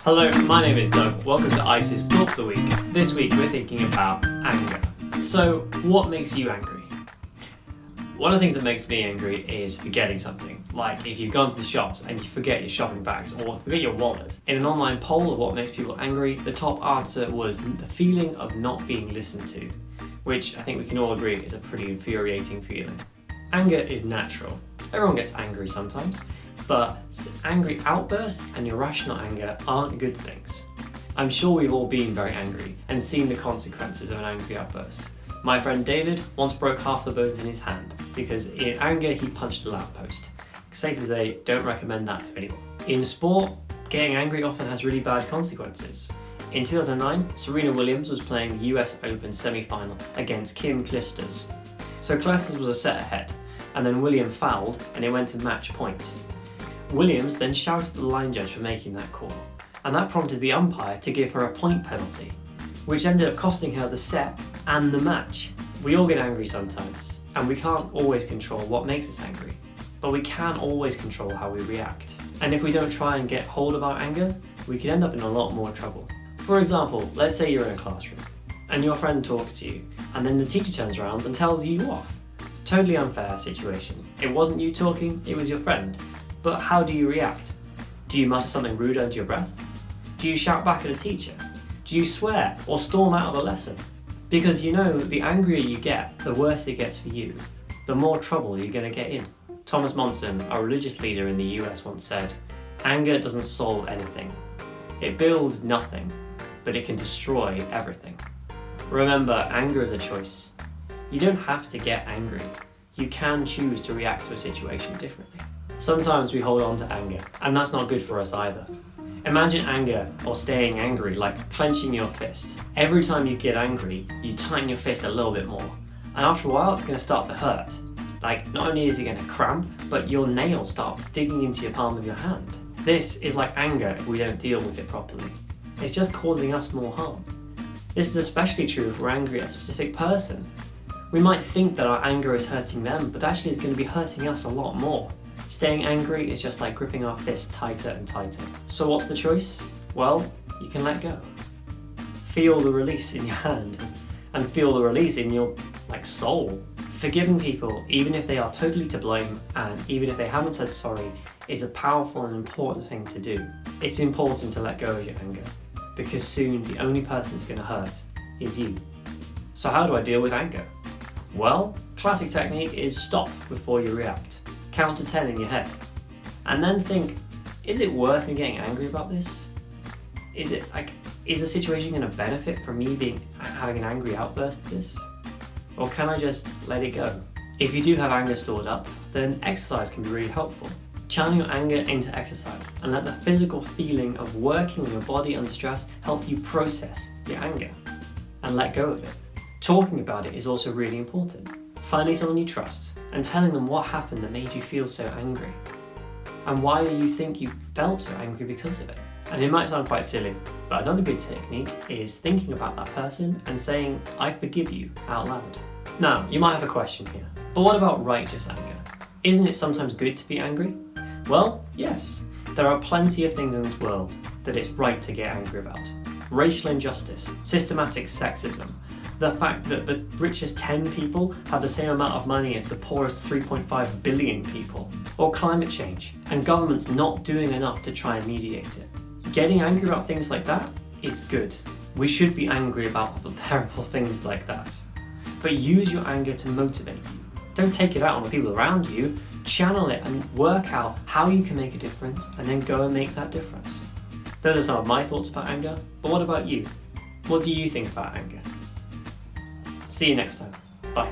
Hello, my name is Doug. Welcome to ICE's Thought of the Week. This week we're thinking about anger. So, what makes you angry? One of the things that makes me angry is forgetting something. Like if you've gone to the shops and you forget your shopping bags or forget your wallet. In an online poll of what makes people angry, the top answer was the feeling of not being listened to, which I think we can all agree is a pretty infuriating feeling. Anger is natural. Everyone gets angry sometimes, but angry outbursts and irrational anger aren't good things. I'm sure we've all been very angry and seen the consequences of an angry outburst. My friend David once broke half the bones in his hand because in anger he punched a lamppost. Safe to say, don't recommend that to anyone. In sport, getting angry often has really bad consequences. In 2009, Serena Williams was playing the US Open semi-final against Kim Clijsters. So Clijsters was a set ahead, and then Williams fouled and it went to match point. Williams then shouted at the line judge for making that call, and that prompted the umpire to give her a point penalty, which ended up costing her the set and the match. We all get angry sometimes, and we can't always control what makes us angry, but we can always control how we react. And if we don't try and get hold of our anger, we could end up in a lot more trouble. For example, let's say you're in a classroom, and your friend talks to you, and then the teacher turns around and tells you off. Totally unfair situation. It wasn't you talking, it was your friend. But how do you react? Do you mutter something rude under your breath? Do you shout back at a teacher? Do you swear or storm out of a lesson? Because you know, the angrier you get, the worse it gets for you, the more trouble you're going to get in. Thomas Monson, a religious leader in the US, once said, "Anger doesn't solve anything. It builds nothing, but it can destroy everything." Remember, anger is a choice. You don't have to get angry. You can choose to react to a situation differently. Sometimes we hold on to anger, and that's not good for us either. Imagine anger or staying angry like clenching your fist. Every time you get angry, you tighten your fist a little bit more. And after a while, it's going to start to hurt. Like, not only is it going to cramp, but your nails start digging into your palm of your hand. This is like anger if we don't deal with it properly. It's just causing us more harm. This is especially true if we're angry at a specific person. We might think that our anger is hurting them, but actually it's going to be hurting us a lot more. Staying angry is just like gripping our fist tighter and tighter. So what's the choice? Well, you can let go. Feel the release in your hand and feel the release in your soul. Forgiving people, even if they are totally to blame and even if they haven't said sorry, is a powerful and important thing to do. It's important to let go of your anger because soon the only person it's going to hurt is you. So how do I deal with anger? Well, classic technique is stop before you react. Count to 10 in your head. And then think, is it worth me getting angry about this? Is the situation going to benefit from me having an angry outburst at this? Or can I just let it go? If you do have anger stored up, then exercise can be really helpful. Channel your anger into exercise and let the physical feeling of working on your body under stress help you process your anger and let go of it. Talking about it is also really important. Finding someone you trust and telling them what happened that made you feel so angry and why you think you felt so angry because of it. And it might sound quite silly, but another good technique is thinking about that person and saying, "I forgive you," out loud. Now, you might have a question here, but what about righteous anger? Isn't it sometimes good to be angry? Well, yes. There are plenty of things in this world that it's right to get angry about. Racial injustice, systematic sexism, the fact that the richest 10 people have the same amount of money as the poorest 3.5 billion people, or climate change, and governments not doing enough to try and mediate it. Getting angry about things like that is good. We should be angry about the terrible things like that. But use your anger to motivate you. Don't take it out on the people around you. Channel it and work out how you can make a difference and then go and make that difference. Those are some of my thoughts about anger, but what about you? What do you think about anger? See you next time. Bye.